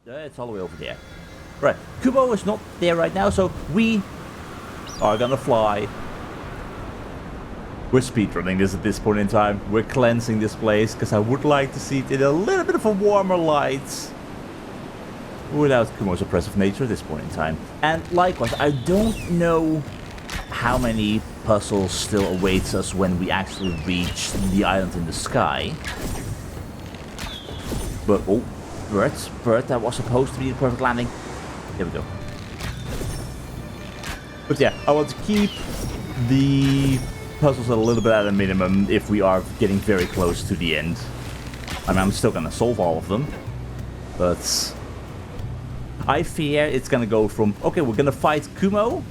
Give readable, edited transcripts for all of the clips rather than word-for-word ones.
It's all the way over there. Right, Kumo is not there right now, so we are gonna fly. We're speedrunning this at this point in time. We're cleansing this place, because I would like to see it in a little bit of a warmer light. Without Kumo's oppressive nature at this point in time. And likewise, I don't know how many puzzles still awaits us when we actually reach the island in the sky. But, oh, bird, that was supposed to be the perfect landing. There we go. But yeah, I want to keep the puzzles a little bit at a minimum if we are getting very close to the end. I mean, I'm still gonna solve all of them, but I fear it's gonna go from, okay, we're gonna fight Kumo,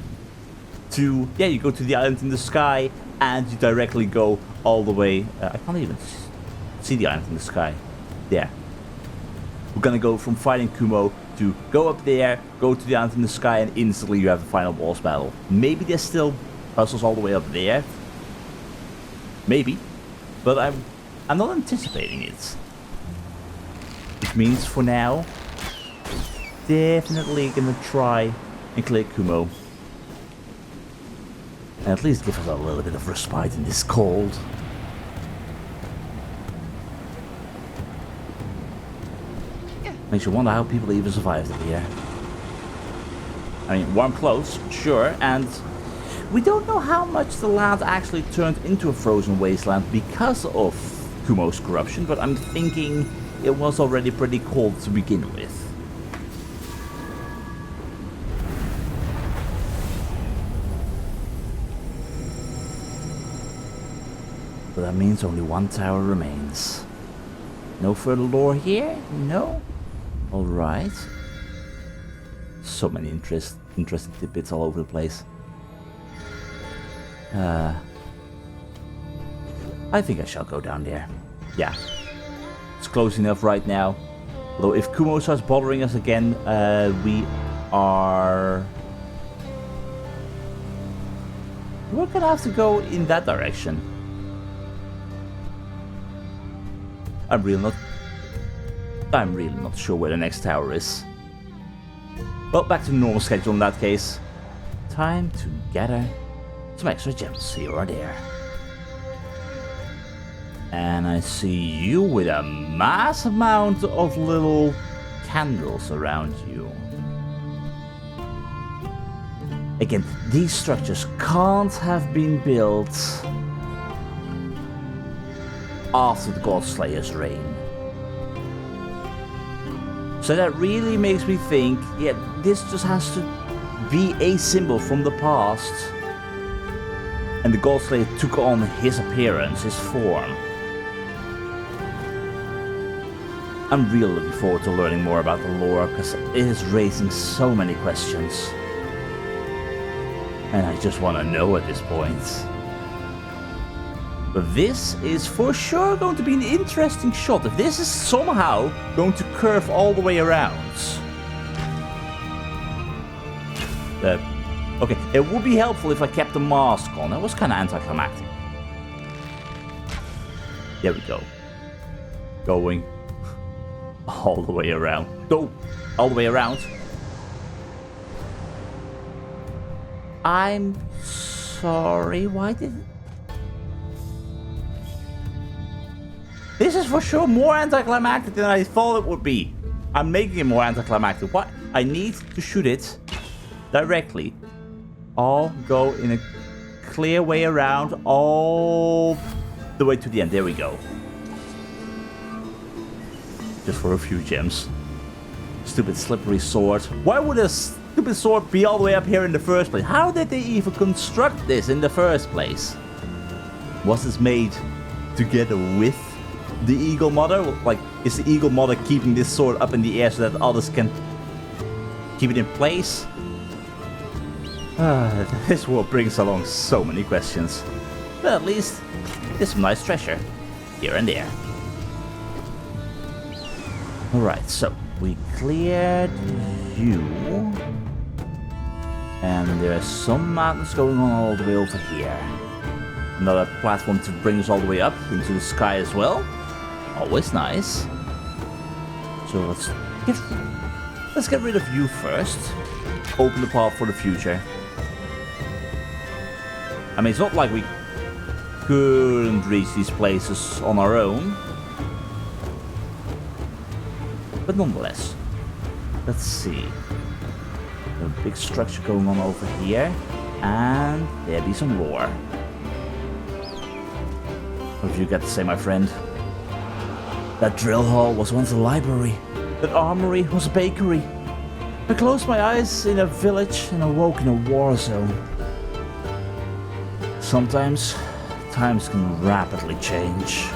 to, yeah, you go to the island in the sky, and you directly go all the way, I can't even see the island in the sky. There. We're gonna go from fighting Kumo to go up there, go to the island in the sky, and instantly you have the final boss battle. Maybe there's still puzzles all the way up there. Maybe. But I'm not anticipating it. Which means for now, definitely gonna try and clear Kumo. And at least give us a little bit of respite in this cold. Makes you wonder how people even survived it here. I mean, warm clothes, sure, and we don't know how much the land actually turned into a frozen wasteland because of Kumo's corruption, but I'm thinking it was already pretty cold to begin with. But that means only one tower remains. No further lore here? No? Alright. So many interesting tidbits all over the place. I think I shall go down there. Yeah. It's close enough right now. Although if Kumo starts bothering us again, we're gonna have to go in that direction. I'm really not sure where the next tower is. Well, back to the normal schedule in that case. Time to gather some extra gems here or there. And I see you with a mass amount of little candles around you. Again, these structures can't have been built after the Godslayer's reign. So that really makes me think, yeah, this just has to be a symbol from the past. And the Godslayer took on his appearance, his form. I'm really looking forward to learning more about the lore, because it is raising so many questions. And I just want to know at this point. But this is for sure going to be an interesting shot. If this is somehow going to curve all the way around. Okay, it would be helpful if I kept the mask on. That was kind of anticlimactic. There we go. Going all the way around. No, all the way around. I'm sorry, why did... This is for sure more anticlimactic than I thought it would be. I'm making it more anticlimactic. What? I need to shoot it directly. All go in a clear way around all the way to the end. There we go. Just for a few gems. Stupid slippery sword. Why would a stupid sword be all the way up here in the first place? How did they even construct this in the first place? Was this made together with the Eagle Mother? Like, is the Eagle Mother keeping this sword up in the air so that others can keep it in place? This world brings along so many questions. But at least there's some nice treasure here and there. Alright, so we cleared you. And there are some mountains going on all the way over here. Another platform to bring us all the way up into the sky as well. Always nice. So let's get Let's get rid of you first. Open the path for the future. I mean, it's not like we couldn't reach these places on our own. But nonetheless. Let's see. A big structure going on over here. And there be some lore. What have you got to say, my friend? That drill hall was once a library. That armory was a bakery. I closed my eyes in a village and awoke in a war zone. Sometimes, times can rapidly change.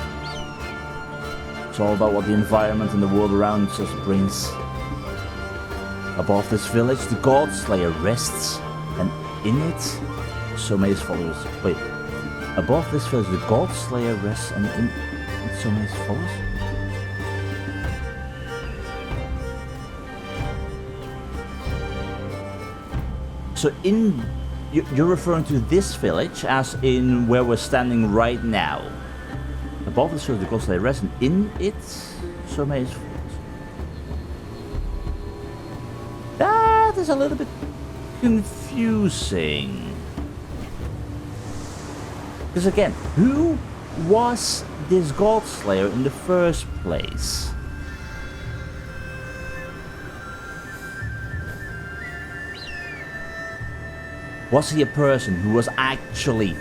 It's all about what the environment and the world around us brings. Above this village, the God Slayer rests, and in it, so may his followers. Wait, above this village, the God Slayer rests, and in it, so may his followers? So you're referring to this village as in where we're standing right now. Above this village, the God Slayer rests, and in it, so may his followers. That is a little bit confusing. Because again, who was this God Slayer in the first place? Was he a person who was actually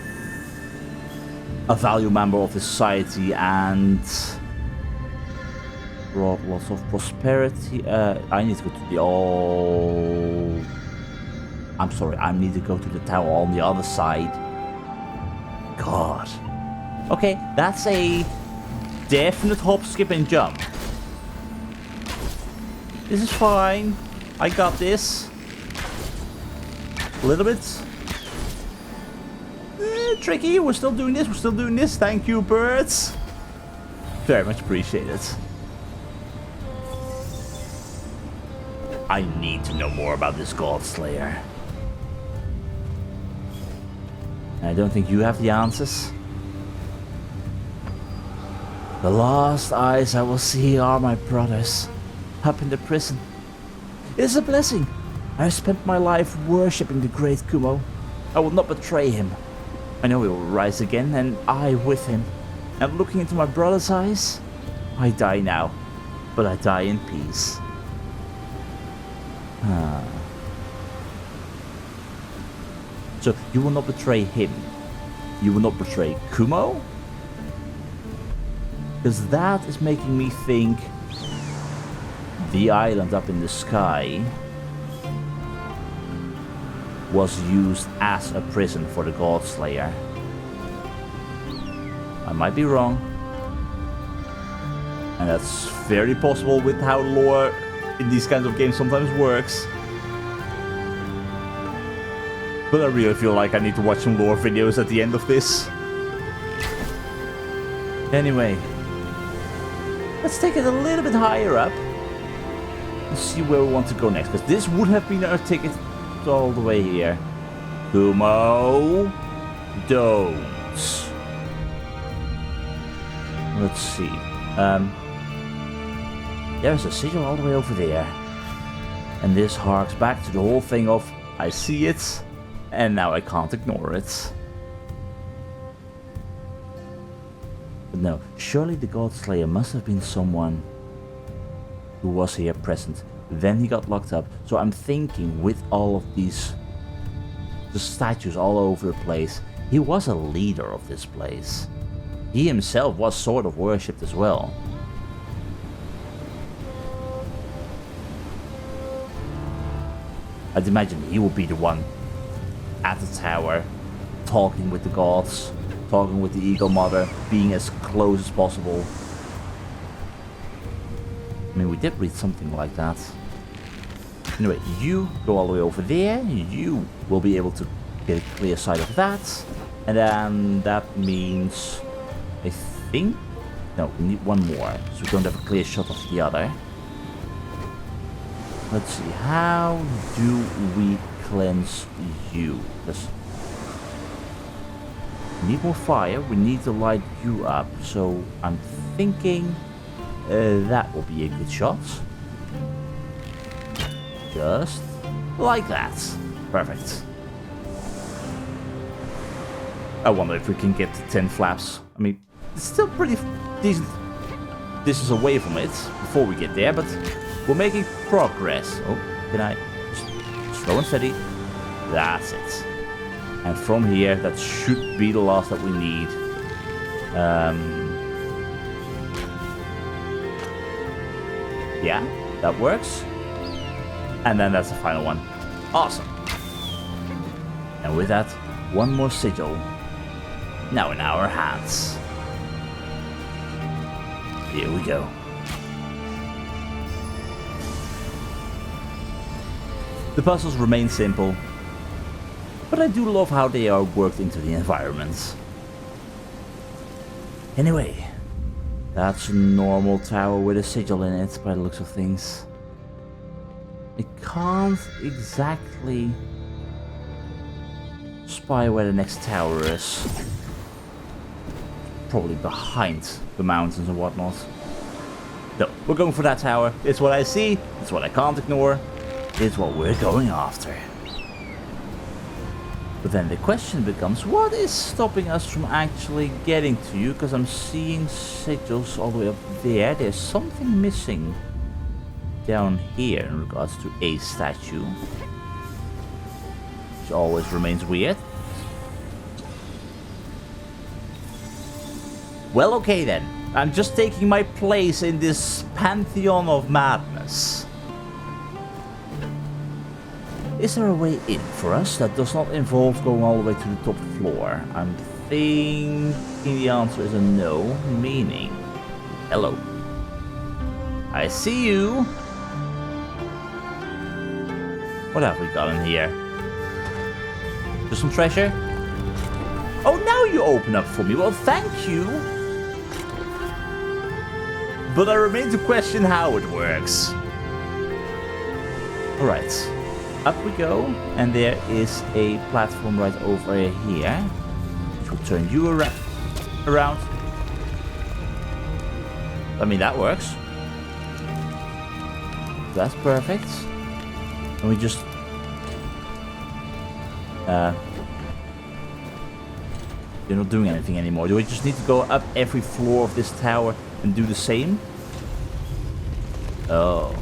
a valued member of the society and brought lots of prosperity? I need to go to the I'm sorry, I need to go to the tower on the other side. God. Okay, that's a definite hop, skip, and jump. This is fine. I got this. A little bit. Tricky. We're still doing this. We're still doing this. Thank you, birds. Very much appreciated. I need to know more about this God Slayer. I don't think you have the answers. The last eyes I will see are my brothers, up in the prison. It is a blessing. I have spent my life worshipping the great Kumo. I will not betray him. I know he will rise again, and I with him. And looking into my brother's eyes, I die now, but I die in peace. So you will not betray him. You will not betray Kumo? Because that is making me think the island up in the sky was used as a prison for the God Slayer. I might be wrong. And that's very possible with how lore in these kinds of games sometimes works. But I really feel like I need to watch some lore videos at the end of this. Anyway, let's take it a little bit higher up and see where we want to go next. Because this would have been our ticket all the way here. Kumo, don't. Let's see. There's a sigil all the way over there. And this harks back to the whole thing of I see it, and now I can't ignore it. But no, surely the God Slayer must have been someone who was here present. Then he got locked up. So I'm thinking with all of the statues all over the place, he was a leader of this place. He himself was sort of worshipped as well. I'd imagine he would be the one at the tower, talking with the gods, talking with the Eagle Mother, being as close as possible. I mean, we did read something like that. Anyway, you go all the way over there. You will be able to get a clear sight of that. And then that means, I think, no, we need one more, so we don't have a clear shot of the other. Let's see, how do we cleanse you? Because we need more fire, we need to light you up, so I'm thinking that will be a good shot. Just like that. Perfect. I wonder if we can get to 10 flaps. I mean, it's still pretty decent distance away from it before we get there, but we're making progress. Oh, can I? Slow and steady. That's it. And from here, that should be the last that we need. Yeah, that works. And then that's the final one. Awesome. And with that, one more sigil. Now in our hands. Here we go. The puzzles remain simple, but I do love how they are worked into the environment. Anyway, that's a normal tower with a sigil in it by the looks of things. I can't exactly spy where the next tower is. Probably behind the mountains and whatnot. No, we're going for that tower. It's what I see, it's what I can't ignore, it's what we're going after. But then the question becomes, what is stopping us from actually getting to you? Because I'm seeing sigils all the way up there. There's something missing down here in regards to a statue, which always remains weird. Well, okay then. I'm just taking my place in this pantheon of madness. Is there a way in for us that does not involve going all the way to the top floor? I'm thinking the answer is a no, meaning... Hello. I see you. What have we got in here? Just some treasure? Oh, now you open up for me. Well, thank you. But I remain to question how it works. Alright. Up we go. And there is a platform right over here. Which will turn you around. I mean, that works. That's perfect. And we just... You're not doing anything anymore. Do we just need to go up every floor of this tower and do the same? Oh.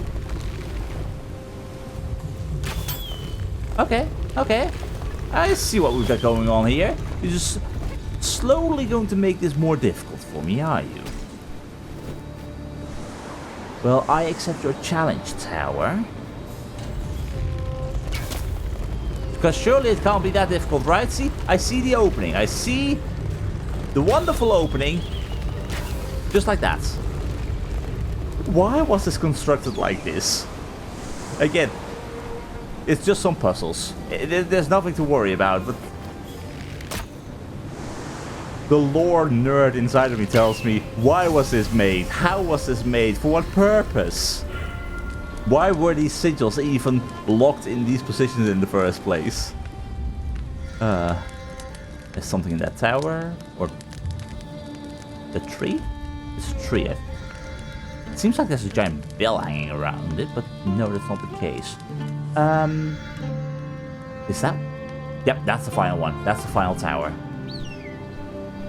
Okay, okay. I see what we've got going on here. You're just slowly going to make this more difficult for me, are you? Well, I accept your challenge, tower. Because surely it can't be that difficult, right? See, I see the opening. I see the wonderful opening. Just like that. Why was this constructed like this? Again, it's just some puzzles. There's nothing to worry about, but... The lore nerd inside of me tells me, why was this made? How was this made? For what purpose? Why were these sigils even locked in these positions in the first place? There's something in that tower? Or... the tree? It's a tree. It seems like there's a giant bell hanging around it, but no, that's not the case. Is that? Yep, that's the final one. That's the final tower.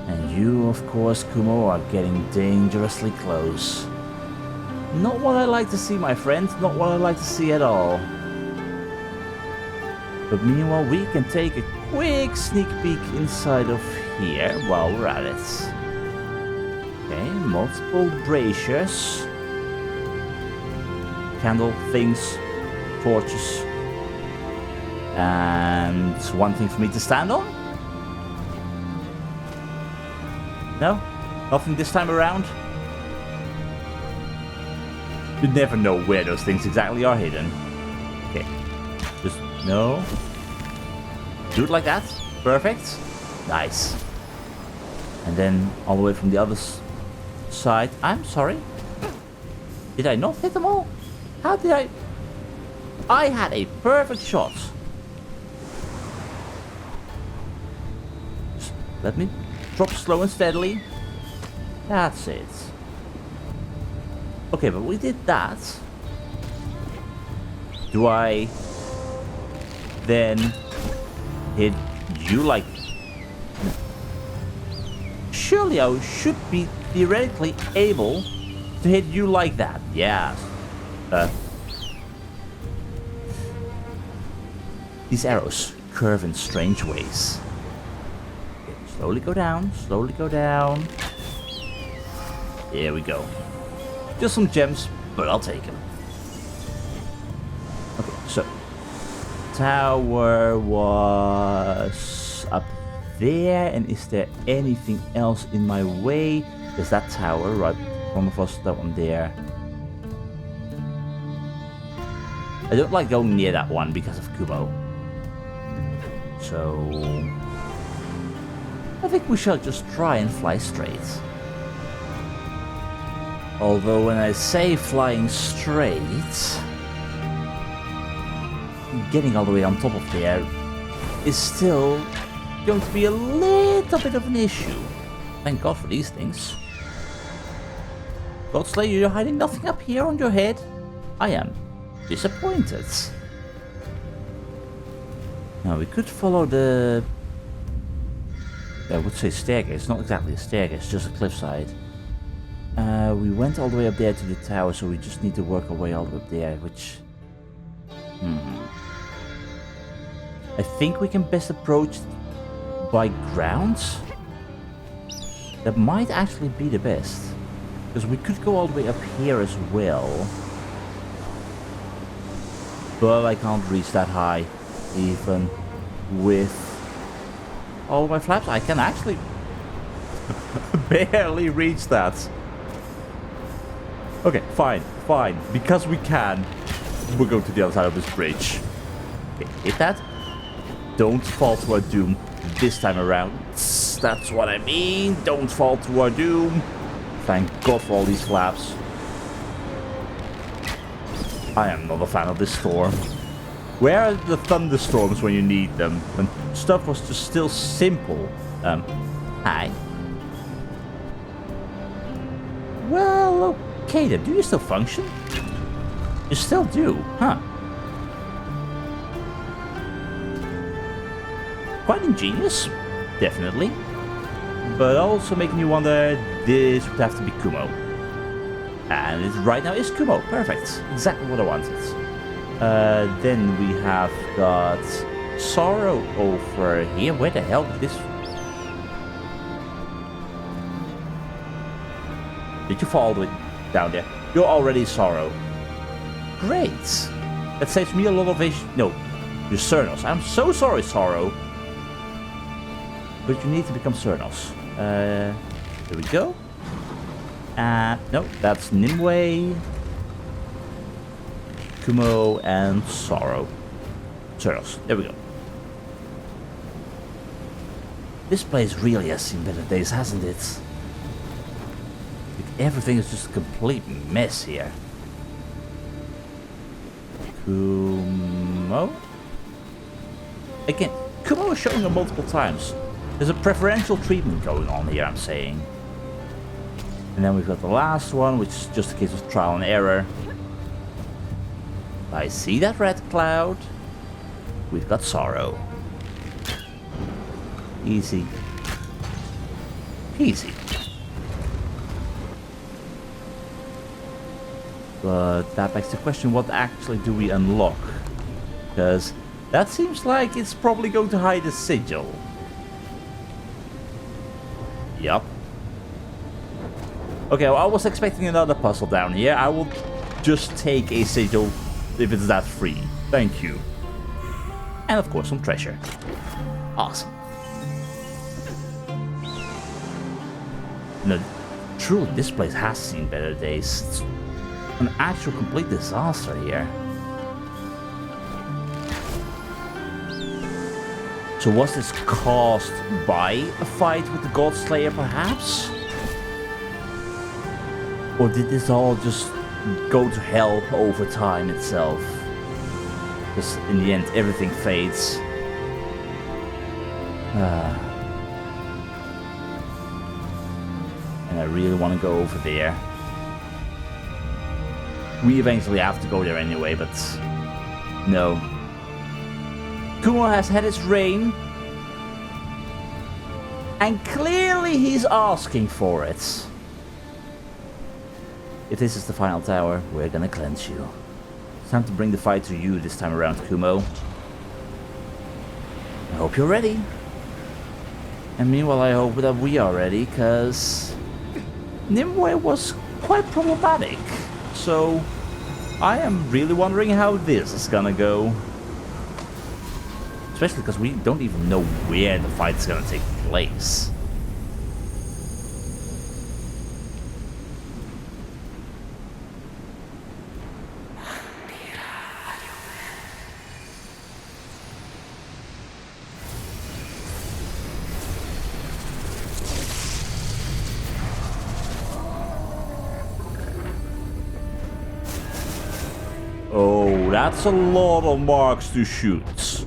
And you, of course, Kumo, are getting dangerously close. Not what I like to see, my friend. Not what I like to see at all. But meanwhile, we can take a quick sneak peek inside of here while we're at it. Okay, multiple braziers. Candle things. Torches. And one thing for me to stand on? No? Nothing this time around? You never know where those things exactly are hidden. Okay. Just, no. Do it like that. Perfect. Nice. And then all the way from the other side. I'm sorry. Did I not hit them all? How did I... I had a perfect shot. Just let me drop slow and steadily. That's it. Okay, but we did that. Do I then hit you like... Surely I should be theoretically able to hit you like that. Yes. These arrows curve in strange ways. Okay, slowly go down, slowly go down. There we go. Just some gems, but I'll take them. Okay, so tower was up there, and is there anything else in my way? There's that tower right in front of us, that one there. I don't like going near that one because of Kumo. So I think we shall just try and fly straight. Although when I say flying straight, getting all the way on top of there is still going to be a little bit of an issue. Thank God for these things. Godslayer, you're hiding nothing up here on your head? I am disappointed. Now we could follow the... I would say staircase, not exactly a staircase, just a cliffside. We went all the way up there to the tower, so we just need to work our way all the way up there, which... I think we can best approach by ground. That might actually be the best. Because we could go all the way up here as well. But I can't reach that high. Even with all my flaps. I can actually barely reach that. Okay, fine, fine. Because we can, we'll go to the other side of this bridge. Okay, hit that. Don't fall to our doom this time around. That's what I mean. Don't fall to our doom. Thank God for all these flaps. I am not a fan of this storm. Where are the thunderstorms when you need them? When stuff was just still simple. Hi. Well, okay then. Do you still function? You still do, huh? Quite ingenious, definitely. But also making you wonder, this would have to be Kumo. And it right now is Kumo. Perfect. Exactly what I wanted. Then we have got Sorrow over here. Where the hell did this... Did you fall all the way down there? You're already Sorrow. Great. That saves me a lot of issue. No, you're Cernos. I'm so sorry, Sorrow. But you need to become Cernos. Here we go. No, that's Nimue, Kumo, and Sorrow. Cernos. There we go. This place really has seen better days, hasn't it? Like, everything is just a complete mess here. Kumo? Again, Kumo is showing up multiple times. There's a preferential treatment going on here, I'm saying. And then we've got the last one, which is just a case of trial and error. I see that red cloud. We've got Sorrow. Easy. Easy. But that begs the question, what actually do we unlock? Because that seems like it's probably going to hide a sigil. Yup. Okay, well, I was expecting another puzzle down here. I will just take a sigil if it's that free. Thank you. And of course some treasure. Awesome. No, truly, this place has seen better days. It's an actual complete disaster here. So was this caused by a fight with the Godslayer, perhaps? Or did this all just go to hell over time itself? Because in the end, everything fades. And I really want to go over there. We eventually have to go there anyway, but No. Kumo has had his reign. And clearly he's asking for it. If this is the final tower, we're gonna cleanse you. It's time to bring the fight to you this time around, Kumo. I hope you're ready. And meanwhile, I hope that we are ready, because Nimue was quite problematic. So I am really wondering how this is gonna go. Especially because we don't even know where the fight is gonna take place. Oh, that's a lot of marks to shoot.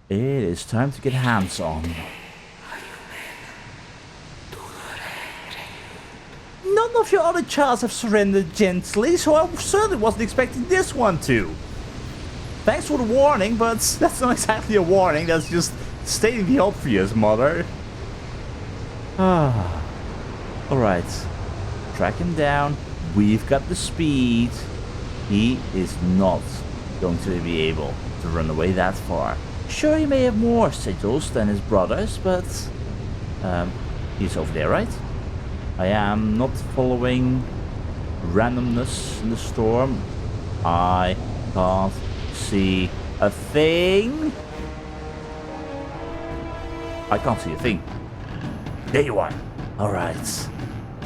It is time to get hands on. None of your other childs have surrendered gently, so I certainly wasn't expecting this one to. Thanks for the warning, but that's not exactly a warning, that's just stating the obvious, mother. Ah. Alright. Track him down. We've got the speed. He is not going to be able to run away that far. Sure, he may have more sigils than his brothers, but he's over there, right? I am not following randomness in the storm. I can't see a thing. I can't see a thing. There you are. Alright.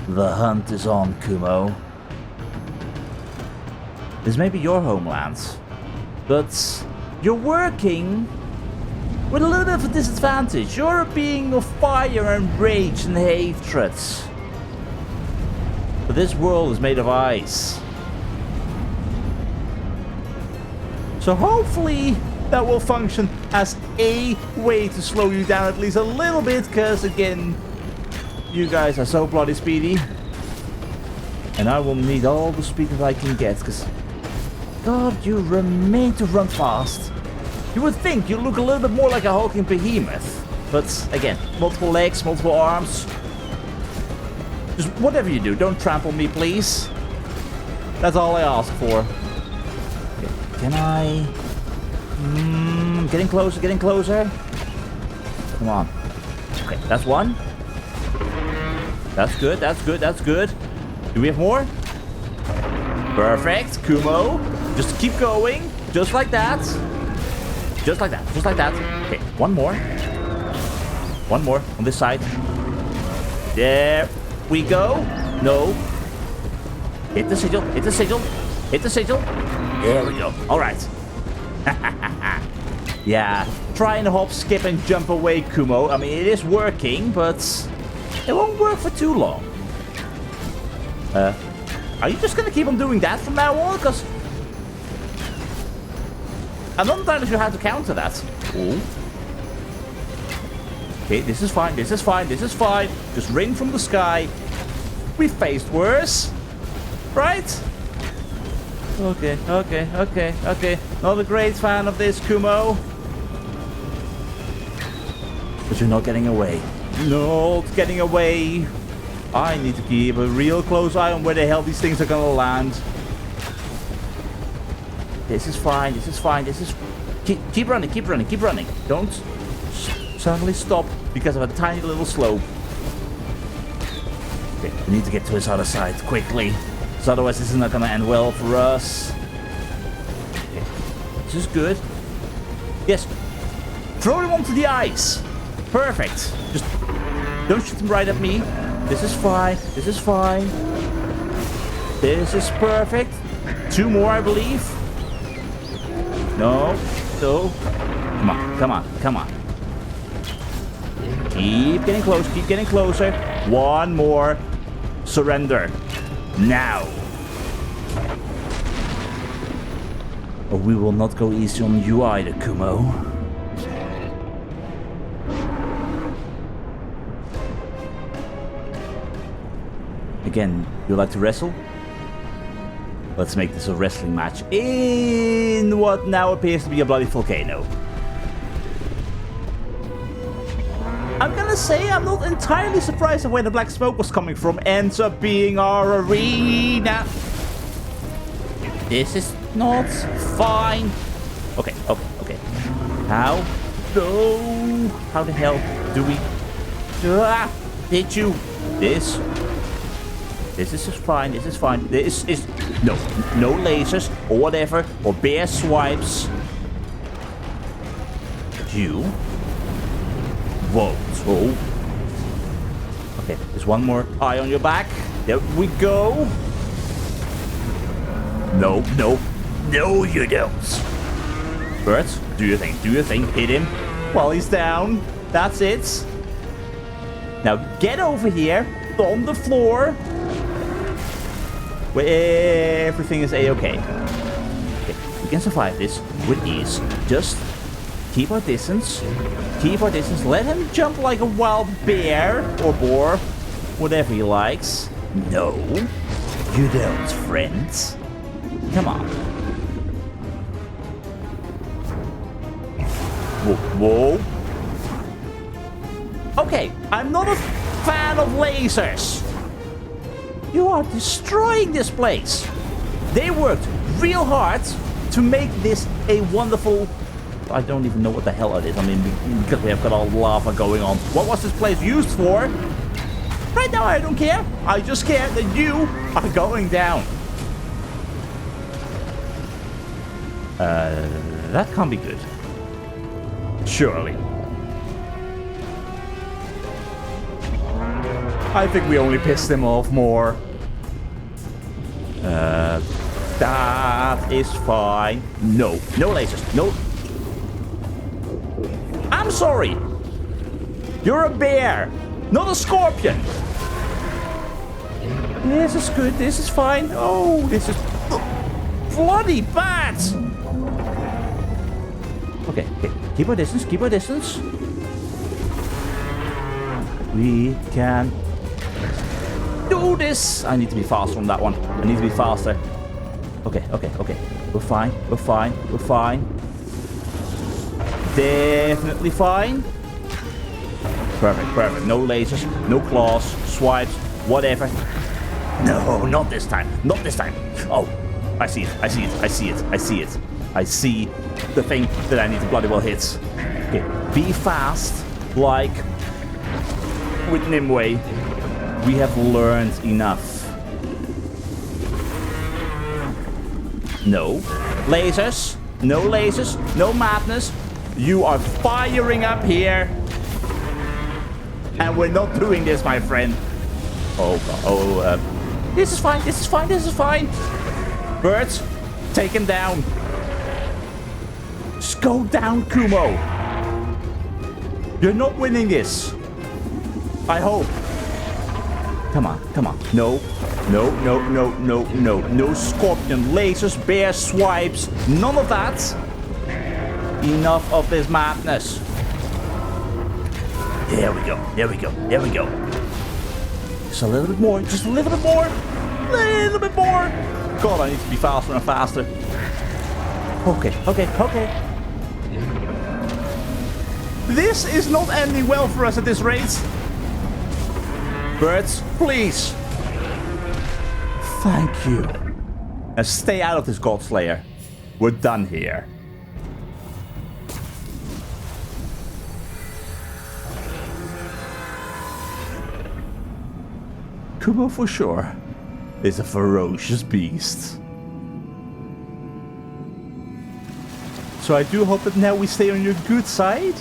The hunt is on, Kumo. This may be your homeland, but you're working with a little bit of a disadvantage. You're a being of fire and rage and hatred. But this world is made of ice. So hopefully that will function as a way to slow you down at least a little bit, because again, you guys are so bloody speedy. And I will need all the speed that I can get, because God, you remain to run fast. You would think you look a little bit more like a hulking behemoth. But again, multiple legs, multiple arms. Just whatever you do, don't trample me, please. That's all I ask for. Okay, can I... getting closer, getting closer. Come on. Okay, that's one. That's good, that's good, that's good. Do we have more? Perfect, Kumo. Just keep going. Just like that. Just like that, just like that. Okay, one more. One more on this side. There we go. No. Hit the sigil, hit the sigil, hit the sigil. There we go. Alright. Yeah, try and hop, skip and jump away, Kumo. I mean, it is working, but it won't work for too long. Are you just gonna keep on doing that from now on? Because I'm not entirely sure how to counter that. Ooh. Okay, this is fine, this is fine, this is fine. Just rain from the sky. We faced worse. Right? Okay, okay, okay, okay. Not a great fan of this, Kumo. But you're not getting away. Not getting away. I need to keep a real close eye on where the hell these things are gonna land. This is fine, this is fine, this is... Keep running, keep running, keep running. Don't suddenly stop because of a tiny little slope. Okay, we need to get to his other side quickly. Because otherwise this is not gonna end well for us. Okay, this is good. Yes, throw him onto the ice. Perfect. Just don't shoot him right at me. This is fine, this is fine. This is perfect. Two more, I believe. No, no. Come on, come on, come on. Keep getting close, keep getting closer. One more. Surrender. Now. Or we will not go easy on you either, Kumo. Again, you like to wrestle? Let's make this a wrestling match in what now appears to be a bloody volcano. I'm gonna say I'm not entirely surprised at where the black smoke was coming from. Ends up being our arena. This is not fine. Okay, okay. How? No. How the hell do we... did you? This is fine. This is fine. This is... No lasers or whatever. Or bear swipes. You... Whoa. Oh. Okay, there's one more eye on your back. There we go. No, you don't. Birds, do your thing. Hit him while he's down. That's it. Now get over here on the floor where everything is a-okay. Okay, we can survive this with ease. Just keep our distance. Let him jump like a wild bear or boar, whatever he likes. No, you don't, friends. Come on. Whoa. Okay, I'm not a fan of lasers. You are destroying this place. They worked real hard to make this a wonderful... I don't even know what the hell it is. I mean, because we have got all lava going on. What was this place used for? Right now, I don't care. I just care that you are going down. That can't be good. Surely. I think we only pissed him off more. That is fine. No lasers. No. I'm sorry. You're a bear, not a scorpion. This is good. This is fine. Oh, this is bloody bad. Okay. Keep our distance. We can do this. I need to be faster on that one. I need to be faster. Okay. We're fine. Definitely fine. Perfect. No lasers, no claws, swipes, whatever. No, not this time. Oh, I see it. I see the thing that I need to bloody well hit. Okay, be fast, like with Nimue. We have learned enough. No lasers, no madness. You are firing up here. And we're not doing this, my friend. This is fine. Birds, take him down. Just go down, Kumo. You're not winning this. I hope. Come on. No scorpion lasers, bear swipes, none of that. Enough of this madness. There we go. Just a little bit more. God, I need to be faster and faster. Okay. This is not ending well for us at this rate. Birds, please. Thank you. Now stay out of this God Slayer. We're done here. Kumo for sure is a ferocious beast. So I do hope that now we stay on your good side.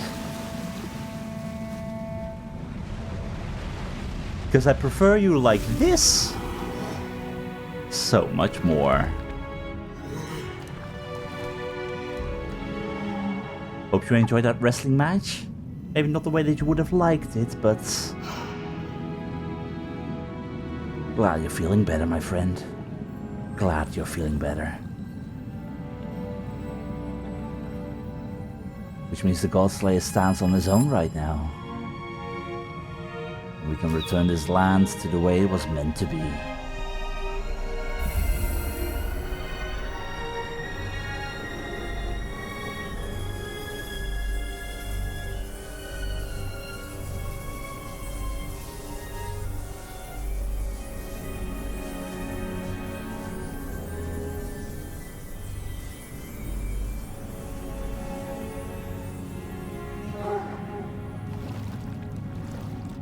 Because I prefer you like this so much more. Hope you enjoyed that wrestling match. Maybe not the way that you would have liked it, but... Glad you're feeling better, my friend. Glad you're feeling better. Which means the God Slayer stands on his own right now. We can return this land to the way it was meant to be.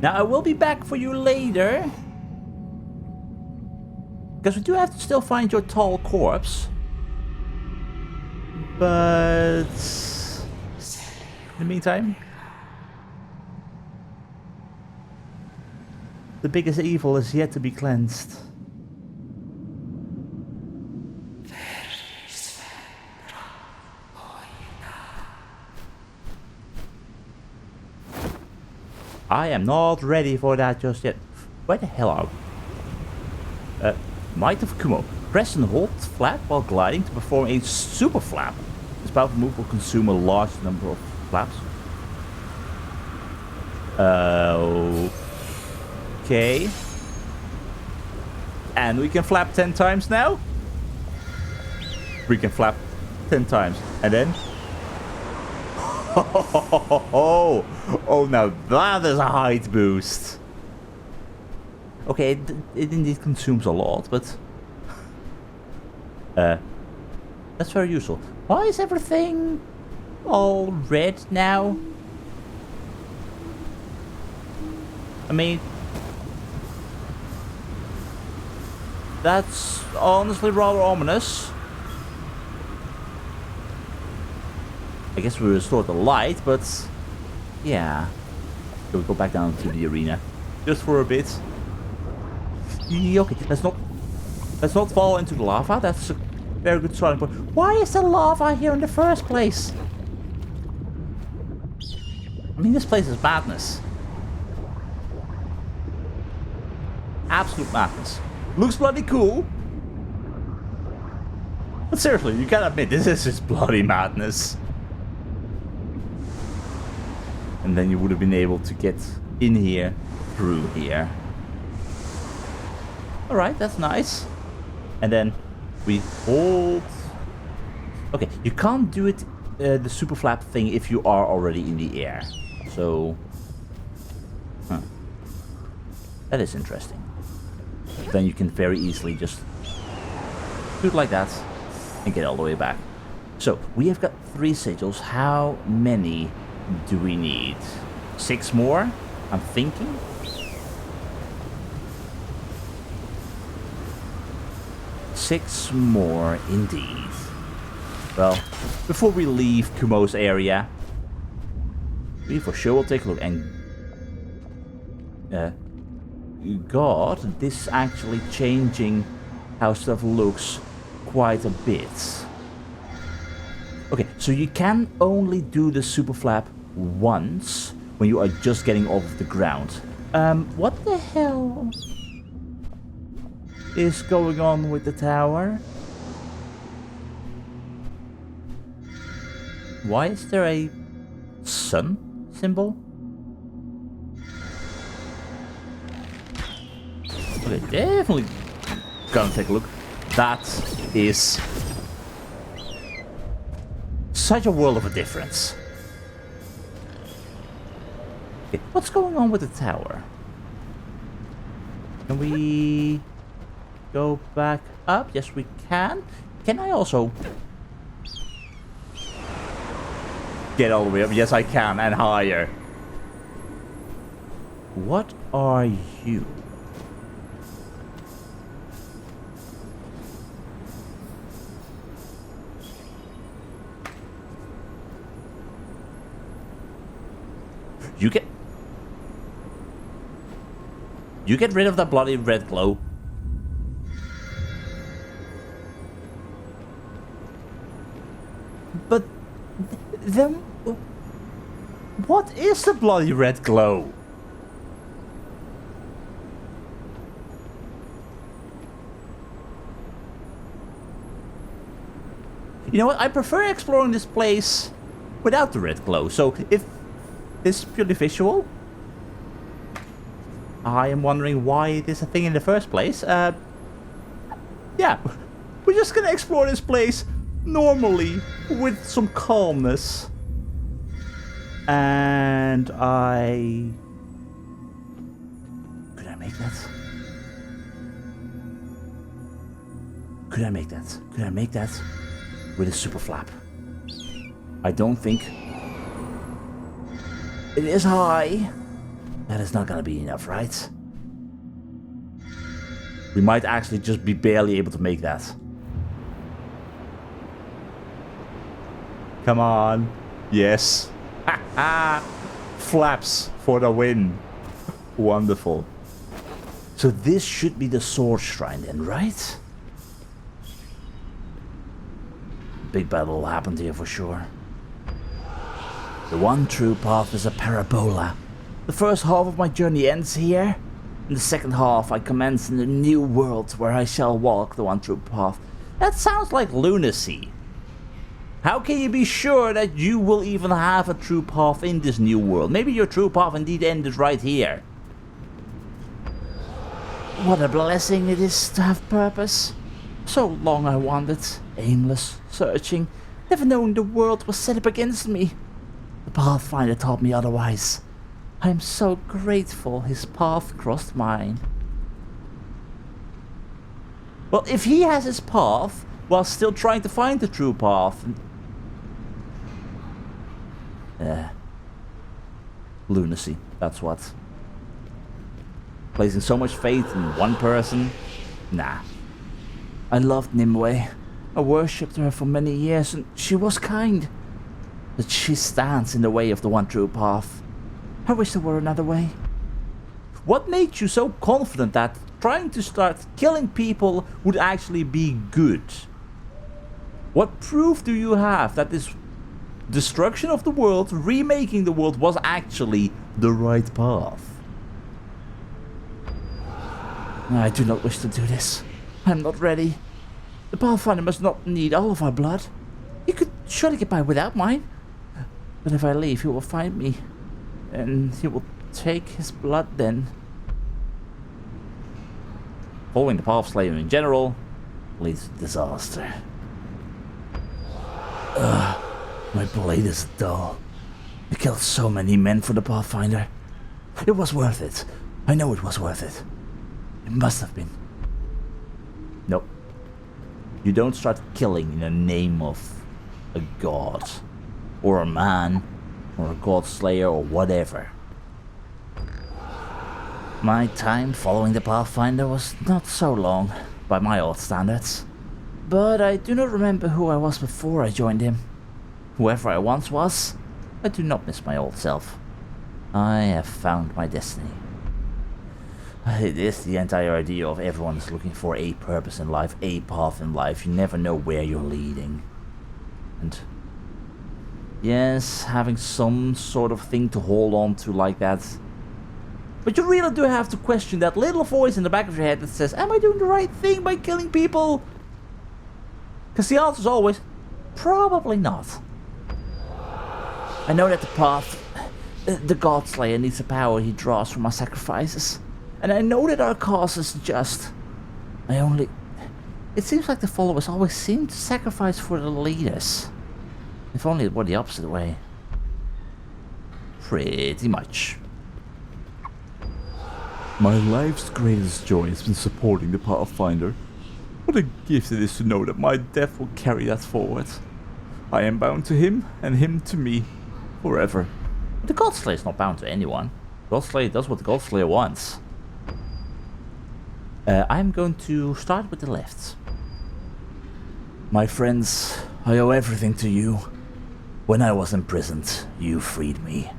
Now, I will be back for you later. Because we do have to still find your tall corpse. But... in the meantime... the biggest evil is yet to be cleansed. I am not ready for that just yet. Where the hell are we? Might of Kumo. Press and hold flat while gliding to perform a super flap. This powerful move will consume a large number of flaps. Okay. And we can flap 10 times now? We can flap 10 times. And then... oh, now that is a height boost. Okay, it indeed consumes a lot, but... that's very useful. Why is everything all red now? I mean... that's honestly rather ominous. I guess we restored the light, but... yeah. We'll go back down to the arena. Just for a bit. Okay, let's not fall into the lava. That's a very good starting point. Why is there lava here in the first place? I mean, this place is madness. Absolute madness. Looks bloody cool. But seriously, you gotta admit, this is just bloody madness. And then you would have been able to get in here, through here. Alright, that's nice. And then we hold... okay, you can't do it, the super flap thing, if you are already in the air. So... huh. That is interesting. Then you can very easily just do it like that and get all the way back. So, we have got 3 sigils. How many do we need? 6 more? I'm thinking. Six more, indeed. Well, before we leave Kumo's area, we for sure will take a look. And God, this is actually changing how stuff looks quite a bit. Okay, so you can only do the super flap once when you are just getting off of the ground. What the hell is going on with the tower? Why is there a sun symbol? Okay, definitely gonna take a look. That is such a world of a difference. Okay, what's going on with the tower? Can we go back up? Yes, we can. Can I also get all the way up? Yes, I can, and higher. What are you? You get rid of that bloody red glow. But then what is the bloody red glow? You know what? I prefer exploring this place without the red glow. So if this is purely visual, I am wondering why it is a thing in the first place. Yeah, we're just gonna explore this place normally with some calmness. And could I make that? Could I make that? Could I make that with a super flap? I don't think it is high. That is not gonna be enough, right? We might actually just be barely able to make that. Come on. Yes. Ha ha! Flaps for the win. Wonderful. So this should be the sword shrine then, right? Big battle happened here for sure. The one true path is a parabola. The first half of my journey ends here. In the second half I commence in the new world where I shall walk the one true path. That sounds like lunacy. How can you be sure that you will even have a true path in this new world? Maybe your true path indeed ended right here. What a blessing it is to have purpose. So long I wandered, aimless, searching, never knowing the world was set up against me. The Pathfinder taught me otherwise. I am so grateful his path crossed mine. Well, if he has his path while still trying to find the true path... lunacy, that's what. Placing so much faith in one person? Nah. I loved Nimue. I worshipped her for many years and she was kind. But she stands in the way of the one true path. I wish there were another way. What made you so confident that trying to start killing people would actually be good? What proof do you have that this destruction of the world, remaking the world, was actually the right path? I do not wish to do this. I am not ready. The Pathfinder must not need all of our blood. He could surely get by without mine. But if I leave, he will find me. And he will take his blood then. Following the path slayer in general leads to disaster. My blade is dull. I killed so many men for the Pathfinder. It was worth it. I know it was worth it. It must have been. Nope. You don't start killing in the name of a god. Or a man. Or a god slayer or whatever. My time following the Pathfinder was not so long, by my old standards. But I do not remember who I was before I joined him. Whoever I once was, I do not miss my old self. I have found my destiny. It is the entire idea of everyone is looking for a purpose in life, a path in life. You never know where you're leading. And yes, having some sort of thing to hold on to like that. But you really do have to question that little voice in the back of your head that says, am I doing the right thing by killing people? Because the answer is always, probably not. I know that the path, the God Slayer needs the power he draws from our sacrifices. And I know that our cause is just. It seems like the followers always seem to sacrifice for the leaders. If only it were the opposite way. Pretty much. My life's greatest joy has been supporting the Pathfinder. What a gift it is to know that my death will carry that forward. I am bound to him, and him to me, forever. The God Slayer is not bound to anyone. God Slayer does what the God Slayer wants. I'm going to start with the left. My friends, I owe everything to you. When I was imprisoned, you freed me.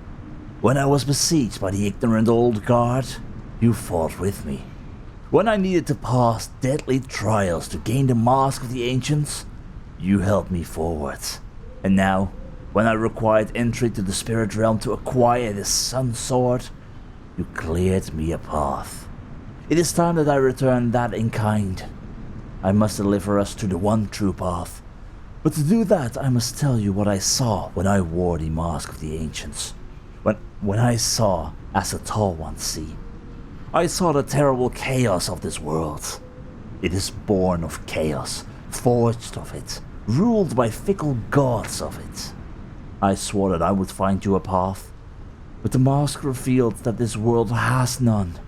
When I was besieged by the ignorant old guard, you fought with me. When I needed to pass deadly trials to gain the mask of the ancients, you helped me forward. And now, when I required entry to the spirit realm to acquire the sun sword, you cleared me a path. It is time that I return that in kind. I must deliver us to the one true path. But to do that, I must tell you what I saw when I wore the mask of the ancients. When I saw as the tall ones see. I saw the terrible chaos of this world. It is born of chaos, forged of it, ruled by fickle gods of it. I swore that I would find you a path, but the mask revealed that this world has none.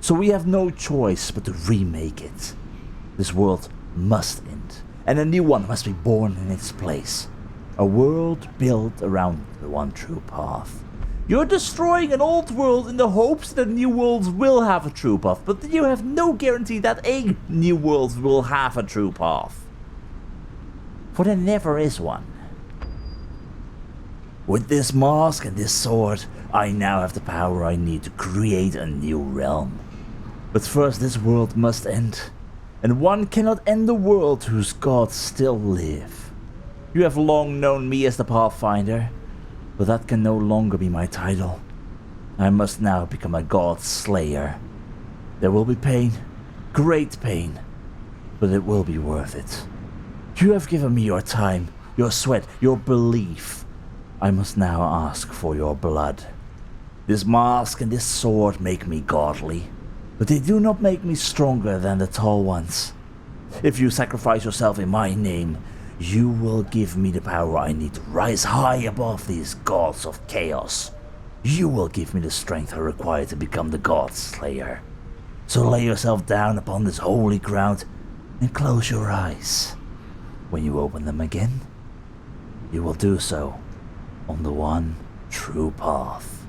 So we have no choice but to remake it. This world must end, and a new one must be born in its place. A world built around the one true path. You're destroying an old world in the hopes that new worlds will have a true path, but you have no guarantee that a new world will have a true path. For there never is one. With this mask and this sword, I now have the power I need to create a new realm. But first this world must end, and one cannot end the world whose gods still live. You have long known me as the Pathfinder, but that can no longer be my title. I must now become a god slayer. There will be pain, great pain, but it will be worth it. You have given me your time, your sweat, your belief. I must now ask for your blood. This mask and this sword make me godly, but they do not make me stronger than the tall ones. If you sacrifice yourself in my name, you will give me the power I need to rise high above these gods of chaos. You will give me the strength I require to become the God Slayer. So lay yourself down upon this holy ground and close your eyes. When you open them again, you will do so on the one true path.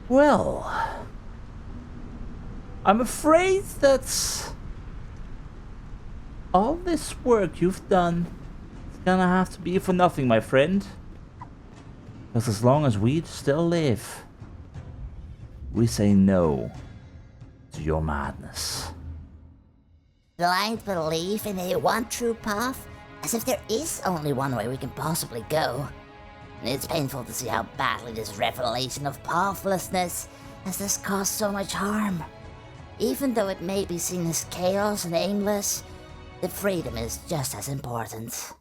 Well, I'm afraid that all this work you've done is gonna have to be for nothing, my friend. Because as long as we still live, we say no to your madness. Blind belief in a one true path, as if there is only one way we can possibly go. It's painful to see how badly this revelation of pathlessness has thus caused so much harm. Even though it may be seen as chaos and aimless, the freedom is just as important.